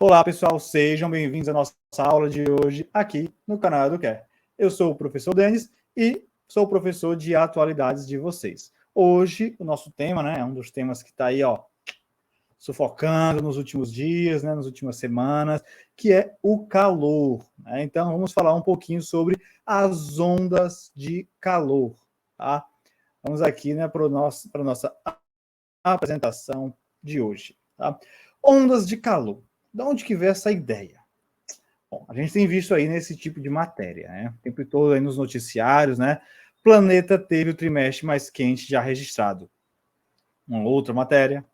Olá, pessoal, sejam bem-vindos à nossa aula de hoje aqui no canal EduQuer. Eu sou o professor Denis e sou o professor de atualidades de vocês. Hoje, o nosso tema, é um dos temas que está aí, sufocando nos últimos dias, nas últimas semanas, que é o calor. Então, vamos falar um pouquinho sobre as ondas de calor, tá? Vamos aqui, para a nossa apresentação de hoje, tá? Ondas de calor. De onde que veio essa ideia? Bom, a gente tem visto aí nesse tipo de matéria, o tempo todo aí nos noticiários, Planeta teve o trimestre mais quente já registrado. Uma outra matéria.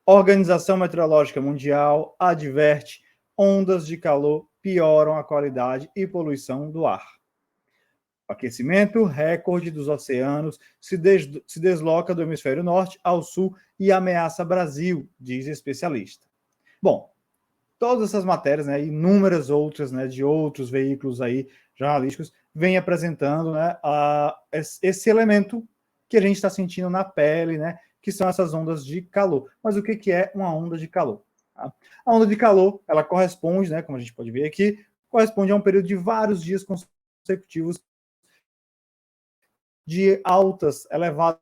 Organização Meteorológica Mundial adverte: ondas de calor pioram a qualidade e poluição do ar. Aquecimento recorde dos oceanos se desloca do hemisfério norte ao sul e ameaça Brasil, diz especialista. Bom, todas essas matérias, inúmeras outras, de outros veículos aí jornalísticos, vêm apresentando, esse elemento que a gente está sentindo na pele, que são essas ondas de calor. Mas o que é uma onda de calor? Tá? A onda de calor, ela corresponde, como a gente pode ver aqui, corresponde a um período de vários dias consecutivos de altas, elevadas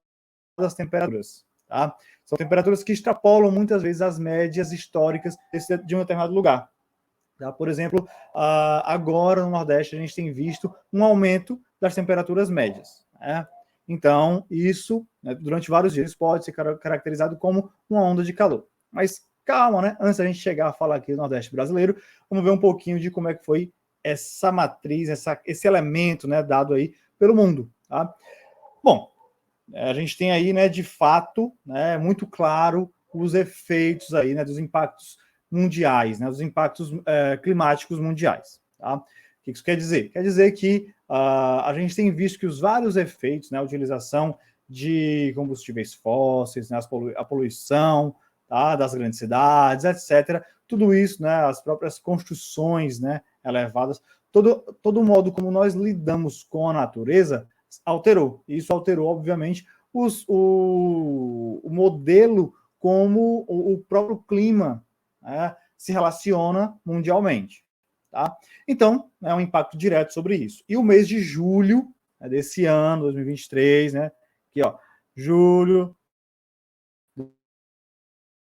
temperaturas. Tá? São temperaturas que extrapolam muitas vezes as médias históricas de um determinado lugar. Tá? Por exemplo, agora no Nordeste a gente tem visto um aumento das temperaturas médias. Então, isso, durante vários dias, pode ser caracterizado como uma onda de calor. Mas calma, antes da gente chegar a falar aqui do Nordeste brasileiro, vamos ver um pouquinho de como é que foi essa matriz, esse elemento, dado aí pelo mundo. Tá? Bom, a gente tem aí, de fato, muito claro os efeitos aí, dos impactos mundiais, dos impactos climáticos mundiais. Tá? O que isso quer dizer? Quer dizer que a gente tem visto que os vários efeitos, a utilização de combustíveis fósseis, a poluição, tá, das grandes cidades, etc., tudo isso, as próprias construções, elevadas, todo o modo como nós lidamos com a natureza alterou. Isso alterou, obviamente, o modelo como o próprio clima se relaciona mundialmente. Tá? Então, é um impacto direto sobre isso. E o mês de julho desse ano, 2023, aqui, julho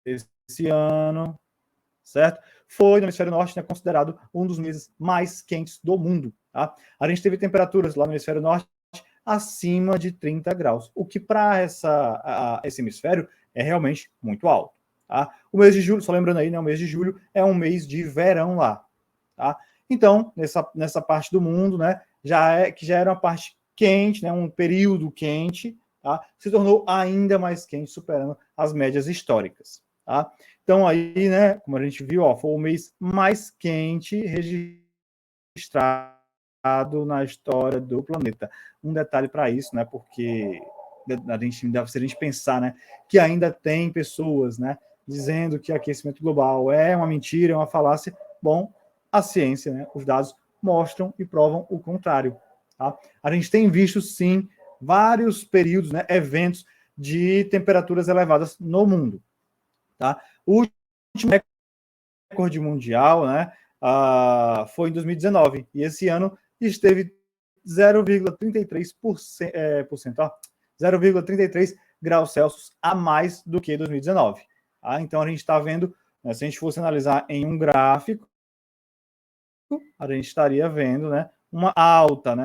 desse ano, certo? Foi no hemisfério norte, considerado um dos meses mais quentes do mundo. Tá? A gente teve temperaturas lá no hemisfério norte acima de 30 graus, o que para esse hemisfério é realmente muito alto. Tá? O mês de julho, só lembrando aí, o mês de julho é um mês de verão lá. Tá? Então, nessa parte do mundo, que já era uma parte quente, um período quente, tá? Se tornou ainda mais quente, superando as médias históricas. Tá? Então, aí, como a gente viu, foi o mês mais quente registrado na história do planeta. Um detalhe para isso, porque a gente pensar, que ainda tem pessoas, dizendo que aquecimento global é uma mentira, é uma falácia. Bom, a ciência, os dados mostram e provam o contrário. Tá? A gente tem visto, sim, vários períodos, eventos de temperaturas elevadas no mundo. Tá? O último recorde mundial, foi em 2019, e esse ano esteve 0,33%, 0,33 graus Celsius a mais do que 2019. Tá? Então, a gente está vendo, se a gente fosse analisar em um gráfico, a gente estaria vendo uma alta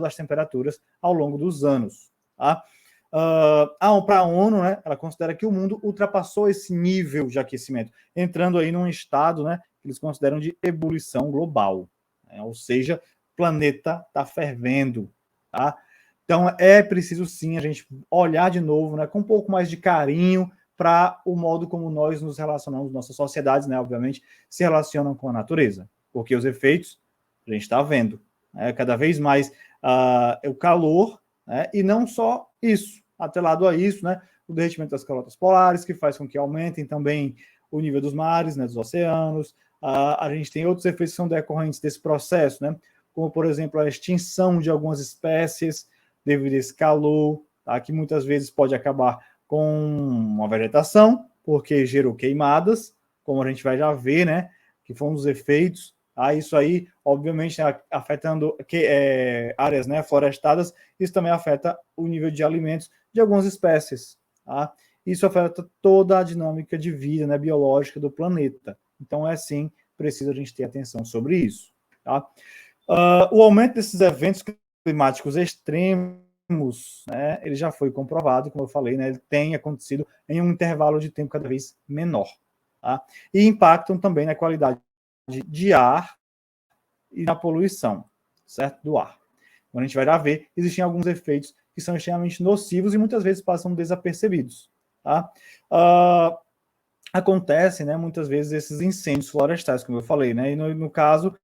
das temperaturas ao longo dos anos. Tá? Para a ONU, ela considera que o mundo ultrapassou esse nível de aquecimento, entrando aí num estado que eles consideram de ebulição global. Ou seja, o planeta está fervendo. Tá? Então, é preciso sim a gente olhar de novo com um pouco mais de carinho para o modo como nós nos relacionamos, nossas sociedades, obviamente, se relacionam com a natureza. Porque os efeitos a gente está vendo. Cada vez mais o calor, e não só isso, atrelado a isso, o derretimento das calotas polares, que faz com que aumentem também o nível dos mares, dos oceanos. A gente tem outros efeitos que são decorrentes desse processo, como, por exemplo, a extinção de algumas espécies devido a esse calor, tá? Que muitas vezes pode acabar com uma vegetação, porque gerou queimadas, como a gente vai já ver, né, que foi um dos efeitos. Isso aí, obviamente, afetando áreas, né, florestadas, isso também afeta o nível de alimentos de algumas espécies. Tá? Isso afeta toda a dinâmica de vida, né, biológica do planeta. Então, sim, precisa a gente ter atenção sobre isso. Tá? O aumento desses eventos climáticos extremos, né, ele já foi comprovado, como eu falei, né, ele tem acontecido em um intervalo de tempo cada vez menor. Tá? E impactam também na qualidade de ar e na poluição, certo? Do ar. Quando a gente vai lá ver, existem alguns efeitos que são extremamente nocivos e muitas vezes passam desapercebidos. Tá? Acontecem, né, muitas vezes esses incêndios florestais, como eu falei, né, e no caso,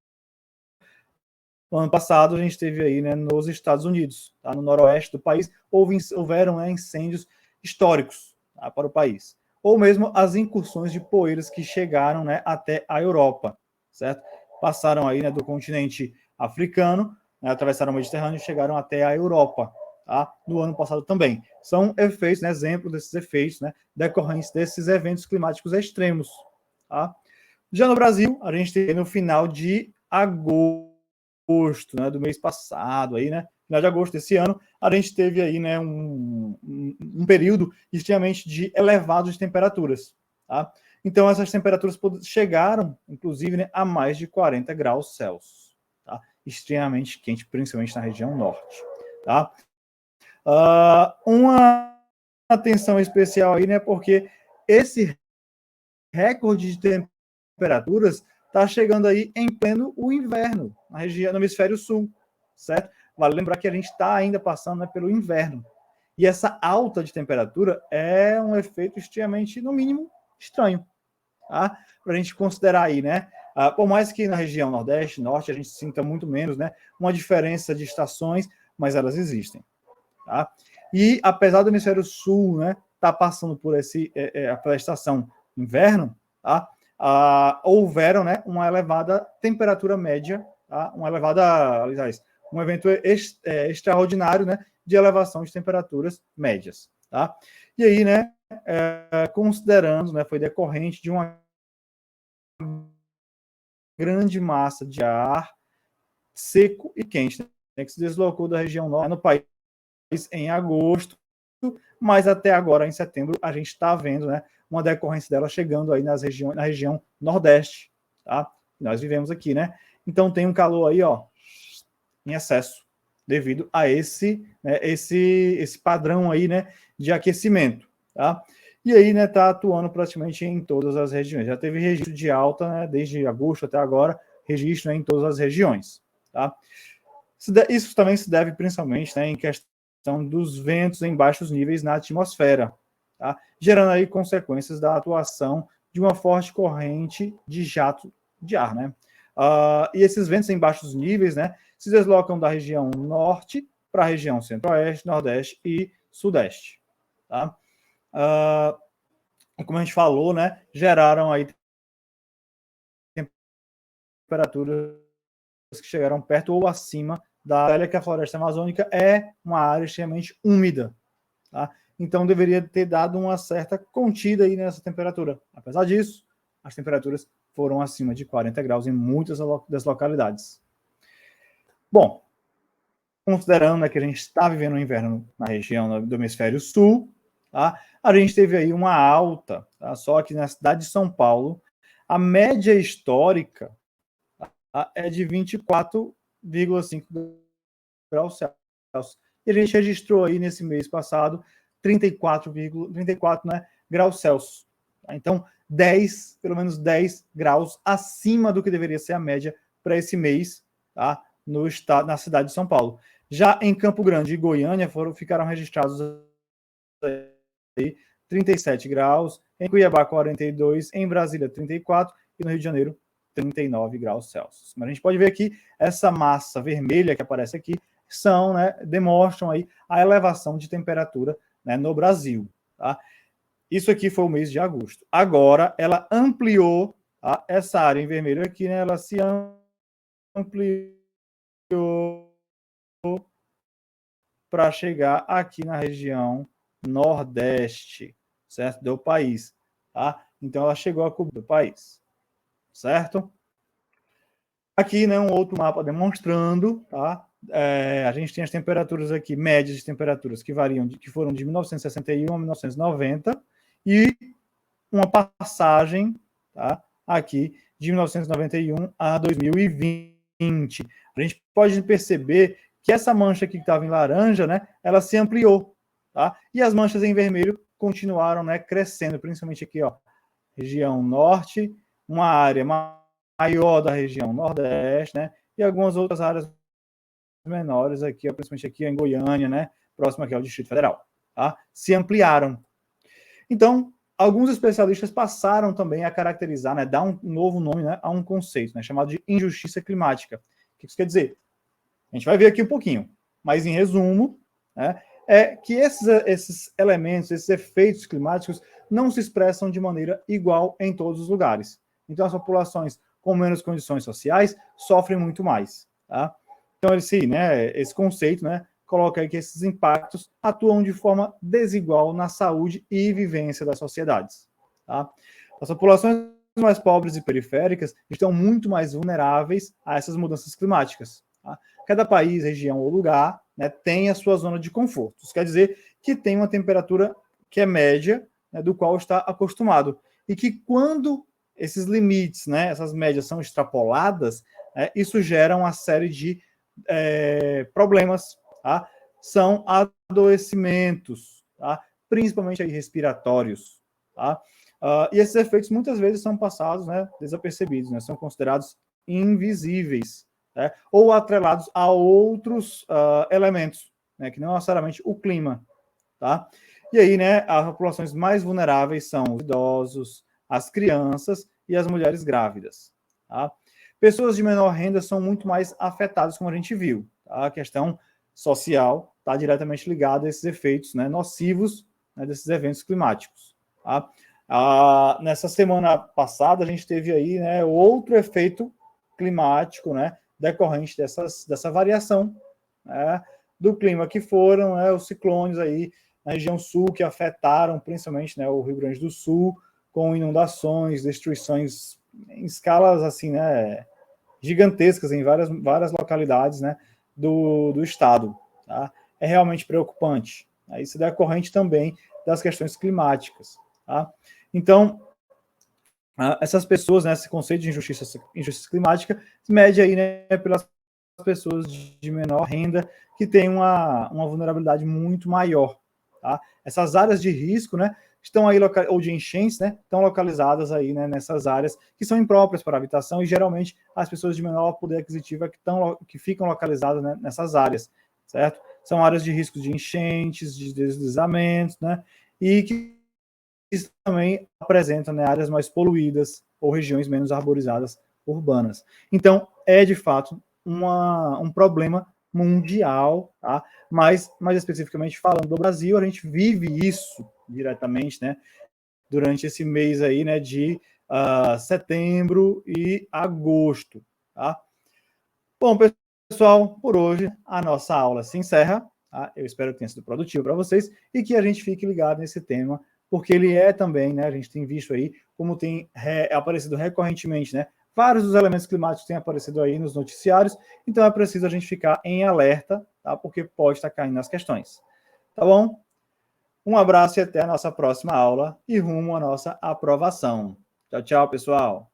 no ano passado a gente teve aí, né, nos Estados Unidos, tá, no noroeste do país, houveram, né, incêndios históricos, tá, para o país. Ou mesmo as incursões de poeiras que chegaram, né, até a Europa, certo? Passaram aí, né, do continente africano, né, atravessaram o Mediterrâneo e chegaram até a Europa, tá? No ano passado também. São efeitos, né, exemplo desses efeitos, né, decorrentes desses eventos climáticos extremos, tá? Já no Brasil, a gente tem no final de agosto, né, do mês passado, aí, né, final de agosto desse ano, a gente teve aí, né, um período extremamente de elevadas temperaturas, tá? Então, essas temperaturas chegaram, inclusive, né, a mais de 40 graus Celsius, tá? Extremamente quente, principalmente na região norte, tá? Uma atenção especial aí, né, porque esse recorde de temperaturas está chegando aí em pleno o inverno, na região, no hemisfério sul, certo? Vale lembrar que a gente está ainda passando, né, pelo inverno. E essa alta de temperatura é um efeito extremamente, no mínimo, estranho, tá? Para a gente considerar aí, né? Por mais que na região nordeste, norte, a gente sinta muito menos, né, uma diferença de estações, mas elas existem, tá? E apesar do hemisfério sul, né, tá passando por pela estação inverno, tá? Houveram, né, uma elevada temperatura média, tá? Uma elevada, aliás, um evento extraordinário, né, de elevação de temperaturas médias, tá? E aí, né, considerando, né, foi decorrente de uma grande massa de ar seco e quente, né, que se deslocou da região norte no país em agosto, mas até agora, em setembro, a gente está vendo, né, uma decorrência dela chegando aí na região nordeste, tá? Nós vivemos aqui, né? Então tem um calor aí, ó, em excesso, devido a esse padrão aí, né, de aquecimento, tá? E aí, né, tá atuando praticamente em todas as regiões. Já teve registro de alta, né, desde agosto até agora, registro, né, em todas as regiões, tá? Isso também se deve principalmente, né, em questão dos ventos em baixos níveis na atmosfera, tá? Gerando aí consequências da atuação de uma forte corrente de jato de ar, né? E esses ventos em baixos níveis, né, se deslocam da região norte para a região centro-oeste, nordeste e sudeste, tá? Como a gente falou, né, geraram aí temperaturas que chegaram perto ou acima da área, que a floresta amazônica é uma área extremamente úmida, tá? Então deveria ter dado uma certa contida aí nessa temperatura. Apesar disso, as temperaturas foram acima de 40 graus em muitas das localidades. Bom, considerando, né, que a gente está vivendo um inverno na região do hemisfério sul, tá? A gente teve aí uma alta, tá? Só que na cidade de São Paulo, a média histórica, tá, é de 24,5 graus Celsius. E a gente registrou aí nesse mês passado 34, né, graus Celsius. Então, pelo menos 10 graus acima do que deveria ser a média para esse mês, tá? Na cidade de São Paulo. Já em Campo Grande e Goiânia ficaram registrados aí 37 graus, em Cuiabá 42, em Brasília 34 e no Rio de Janeiro 39 graus Celsius. Mas a gente pode ver aqui essa massa vermelha que aparece aqui né, demonstram aí a elevação de temperatura, né, no Brasil, tá? Isso aqui foi o mês de agosto. Agora ela ampliou, tá? Essa área em vermelho aqui, né, ela se ampliou para chegar aqui na região nordeste, certo, do país, tá? Então, ela chegou a cobrir o país, certo? Aqui, né, um outro mapa demonstrando, tá? A gente tem as temperaturas aqui, médias de temperaturas que variam, que foram de 1961 a 1990, e uma passagem, tá? Aqui, de 1991 a 2020. A gente pode perceber que essa mancha aqui que estava em laranja, né, ela se ampliou, tá? E as manchas em vermelho continuaram, né, crescendo, principalmente aqui, ó, região norte, uma área maior da região nordeste, né, e algumas outras áreas menores aqui, ó, principalmente aqui em Goiânia, né, próximo aqui ao Distrito Federal, tá? Se ampliaram. Então, alguns especialistas passaram também a caracterizar, né, dar um novo nome, né, a um conceito, né, chamado de injustiça climática. O que isso quer dizer? A gente vai ver aqui um pouquinho, mas em resumo, né, é que esses elementos, esses efeitos climáticos não se expressam de maneira igual em todos os lugares. Então, as populações com menos condições sociais sofrem muito mais, tá? Então, esse conceito, né, coloca aí que esses impactos atuam de forma desigual na saúde e vivência das sociedades, tá? As populações mais pobres e periféricas estão muito mais vulneráveis a essas mudanças climáticas, tá? Cada país, região ou lugar, né, tem a sua zona de conforto. Isso quer dizer que tem uma temperatura que é média, né, do qual está acostumado. E que quando esses limites, né, essas médias são extrapoladas, isso gera uma série de problemas, tá? São adoecimentos, tá? Principalmente aí respiratórios, tá? E esses efeitos muitas vezes são passados, né, desapercebidos, né, são considerados invisíveis, né, ou atrelados a outros elementos, né, que não necessariamente o clima, tá? E aí, né, as populações mais vulneráveis são os idosos, as crianças e as mulheres grávidas, tá? Pessoas de menor renda são muito mais afetadas, como a gente viu, tá? A questão social está diretamente ligada a esses efeitos, né, nocivos, né, desses eventos climáticos, tá? Nessa semana passada, a gente teve aí, né, outro efeito climático, né, decorrente dessa variação, né, do clima, que foram, né, os ciclones aí na região sul, que afetaram principalmente, né, o Rio Grande do Sul, com inundações, destruições em escalas assim, né, gigantescas em várias localidades, né, do estado, tá? É realmente preocupante. Isso é decorrente também das questões climáticas, tá? Então, essas pessoas, né, esse conceito de injustiça climática se mede aí, né, pelas pessoas de menor renda que têm uma vulnerabilidade muito maior, tá? Essas áreas de risco, né, estão aí, ou de enchentes, né, estão localizadas aí, né, nessas áreas que são impróprias para habitação, e geralmente as pessoas de menor poder aquisitivo que ficam localizadas, né, nessas áreas, certo? São áreas de risco de enchentes, de deslizamentos, né, e que também apresentam, né, áreas mais poluídas ou regiões menos arborizadas urbanas. Então, é de fato um problema mundial, tá? Mas, mais especificamente falando do Brasil, a gente vive isso diretamente, né, durante esse mês aí, né, de setembro e agosto, tá? Bom, pessoal, por hoje a nossa aula se encerra, tá? Eu espero que tenha sido produtivo para vocês e que a gente fique ligado nesse tema, porque ele é também, né, a gente tem visto aí como tem aparecido recorrentemente, né, vários dos elementos climáticos têm aparecido aí nos noticiários, então é preciso a gente ficar em alerta, tá, porque pode estar caindo nas questões. Tá bom? Um abraço e até a nossa próxima aula e rumo à nossa aprovação. Tchau, tchau, pessoal.